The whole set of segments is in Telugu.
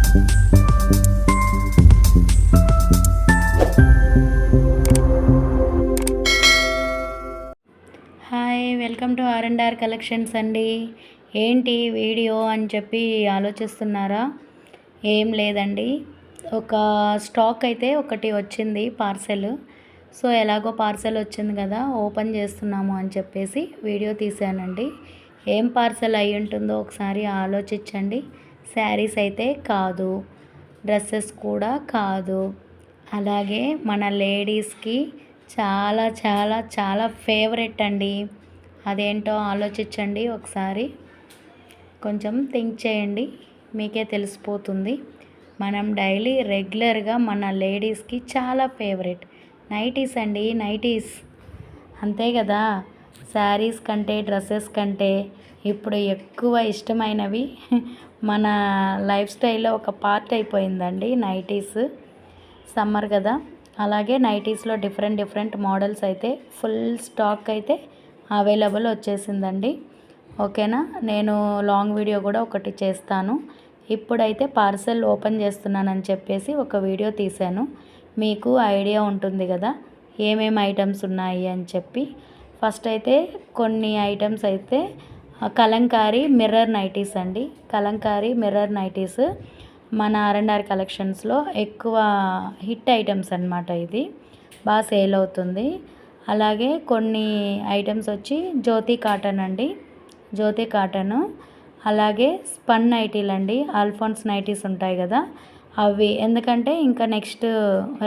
Hi, welcome to R&R collections అండి. ఏంటి వీడియో అని చెప్పి ఆలోచిస్తున్నారా? ఏం లేదండి, ఒక స్టాక్ అయితే ఒకటి వచ్చింది పార్సెల్. సో ఎలాగో పార్సెల్ వచ్చింది కదా, ఓపెన్ చేస్తున్నాము అని చెప్పేసి వీడియో తీసానండి. ఏం పార్సెల్ అయి ఉంటుందో ఒకసారి ఆలోచించండి. శారీస్ అయితే కాదు, డ్రెస్సెస్ కూడా కాదు. అలాగే మన లేడీస్కి చాలా చాలా చాలా ఫేవరెట్ అండి. అదేంటో ఆలోచించండి ఒకసారి, కొంచెం థింక్ చేయండి, మీకే తెలిసిపోతుంది. మనం డైలీ రెగ్యులర్గా మన లేడీస్కి చాలా ఫేవరెట్ నైటీస్ అండి. నైటీస్ అంతే కదా, శారీస్ కంటే డ్రెస్సెస్ కంటే ఇప్పుడు ఎక్కువ ఇష్టమైనవి మన లైఫ్ స్టైల్లో ఒక పార్ట్ అయిపోయిందండి నైటీస్. సమ్మర్ కదా, అలాగే నైటీస్లో డిఫరెంట్ మోడల్స్ అయితే ఫుల్ స్టాక్ అయితే అవైలబుల్ వచ్చేసిందండి. ఓకేనా, నేను లాంగ్ వీడియో కూడా ఒకటి చేస్తాను. ఇప్పుడైతే పార్సెల్ ఓపెన్ చేస్తున్నానని చెప్పేసి ఒక వీడియో తీశాను. మీకు ఐడియా ఉంటుంది కదా ఏమేమి ఐటమ్స్ ఉన్నాయి అని చెప్పి. ఫస్ట్ అయితే కొన్ని ఐటమ్స్ అయితే కలంకారీ మిర్రర్ నైటీస్ అండి. కలంకారీ మిర్రర్ నైటీస్ మన R&R కలెక్షన్స్లో ఎక్కువ హిట్ ఐటమ్స్ అన్నమాట. ఇది బాగా సేల్ అవుతుంది. అలాగే కొన్ని ఐటమ్స్ వచ్చి జ్యోతి కాటన్ అండి, జ్యోతి కాటను. అలాగే స్పన్ నైటీలు అండి, ఆల్ఫాన్స్ నైటీస్ ఉంటాయి కదా అవి. ఎందుకంటే ఇంకా నెక్స్ట్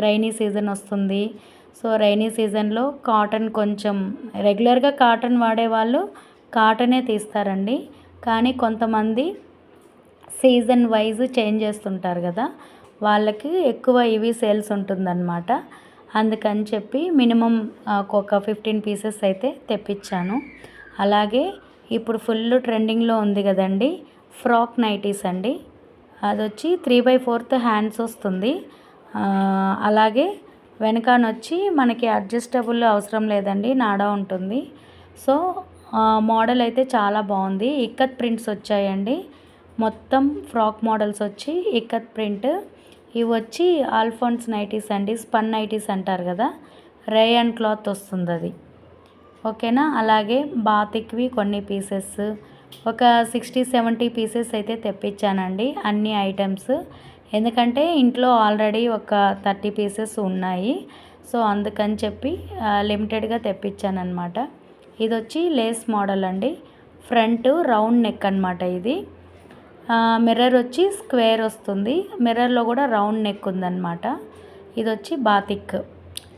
రైనీ సీజన్ వస్తుంది. సో రైనీ సీజన్లో కాటన్ కొంచెం రెగ్యులర్గా కాటన్ వాడేవాళ్ళు కాటనే తీస్తారండి. కానీ కొంతమంది సీజన్ వైజ్ చేంజ్ చేస్తుంటారు కదా, వాళ్ళకి ఎక్కువ ఇవి సేల్స్ ఉంటుందన్నమాట. అందుకని చెప్పి మినిమం ఒక 15 పీసెస్ అయితే తెప్పించాను. అలాగే ఇప్పుడు ఫుల్ ట్రెండింగ్లో ఉంది కదండి ఫ్రాక్ నైటీస్ అండి. అది వచ్చి 3/4 హ్యాండ్స్ వస్తుంది. అలాగే వెనకానొచ్చి మనకి అడ్జస్టబుల్ అవసరం లేదండి, నాడా ఉంటుంది. సో మోడల్ అయితే చాలా బాగుంది. ఇక్కత్ ప్రింట్స్ వచ్చాయండి. మొత్తం ఫ్రాక్ మోడల్స్ వచ్చి ఇక్కత్ ప్రింట్. ఇవి వచ్చి ఆల్ఫాన్స్ నైటీస్ అండి, స్పన్ నైటీస్ అంటారు కదా, రేయన్ క్లాత్ వస్తుంది అది. ఓకేనా, అలాగే బాతిక్వి కొన్ని పీసెస్ ఒక 60-70 పీసెస్ అయితే తెప్పించానండి అన్ని ఐటమ్స్. ఎందుకంటే ఇంట్లో ఆల్రెడీ ఒక 30 పీసెస్ ఉన్నాయి. సో అందుకని చెప్పి లిమిటెడ్గా తెప్పించానమాట. ఇది వచ్చి లేస్ మోడల్ అండి, ఫ్రంట్ రౌండ్ నెక్ అనమాట. ఇది మిర్రర్ వచ్చి స్క్వేర్ వస్తుంది, మిర్రర్లో కూడా రౌండ్ నెక్ ఉందన్నమాట. ఇది వచ్చి బాతిక్,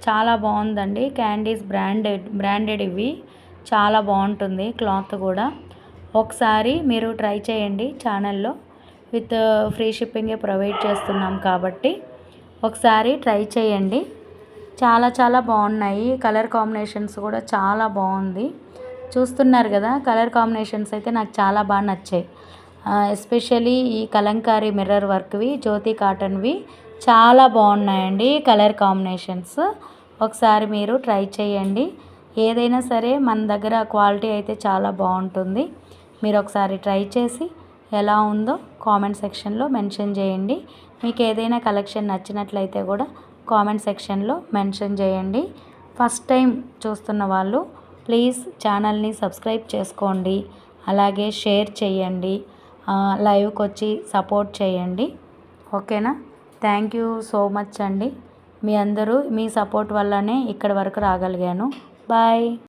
చాలా బాగుందండి. క్యాండీస్ బ్రాండెడ్ ఇవి, చాలా బాగుంటుంది క్లాత్ కూడా. ఒకసారి మీరు ట్రై చేయండి, ఛానల్లో విత్ ఫ్రీ షిప్పింగే ప్రొవైడ్ చేస్తున్నాం కాబట్టి ఒకసారి ట్రై చేయండి. చాలా చాలా బాగున్నాయి. కలర్ కాంబినేషన్స్ కూడా చాలా బాగుంది. చూస్తున్నారు కదా, కలర్ కాంబినేషన్స్ అయితే నాకు చాలా బాగా నచ్చాయి. ఎస్పెషలీ ఈ కలంకారీ మిర్రర్ వర్క్వి, జ్యోతి కాటన్వి చాలా బాగున్నాయండి కలర్ కాంబినేషన్స్. ఒకసారి మీరు ట్రై చేయండి. ఏదైనా సరే మన దగ్గర క్వాలిటీ అయితే చాలా బాగుంటుంది. మీరు ఒకసారి ట్రై చేసి ఎలా ఉందో కామెంట్ సెక్షన్లో మెన్షన్ చేయండి. మీకు ఏదైనా కలెక్షన్ నచ్చినట్లయితే కూడా కామెంట్ సెక్షన్లో మెన్షన్ చేయండి. ఫస్ట్ టైం చూస్తున్న వాళ్ళు ప్లీజ్ ఛానల్ని సబ్స్క్రైబ్ చేసుకోండి. అలాగే షేర్ చేయండి, లైవ్కి వచ్చి సపోర్ట్ చేయండి. ఓకేనా, థ్యాంక్ యూ సో మచ్ అండి. మీ అందరూ మీ సపోర్ట్ వల్లనే ఇక్కడి వరకు రాగలిగాను. బాయ్.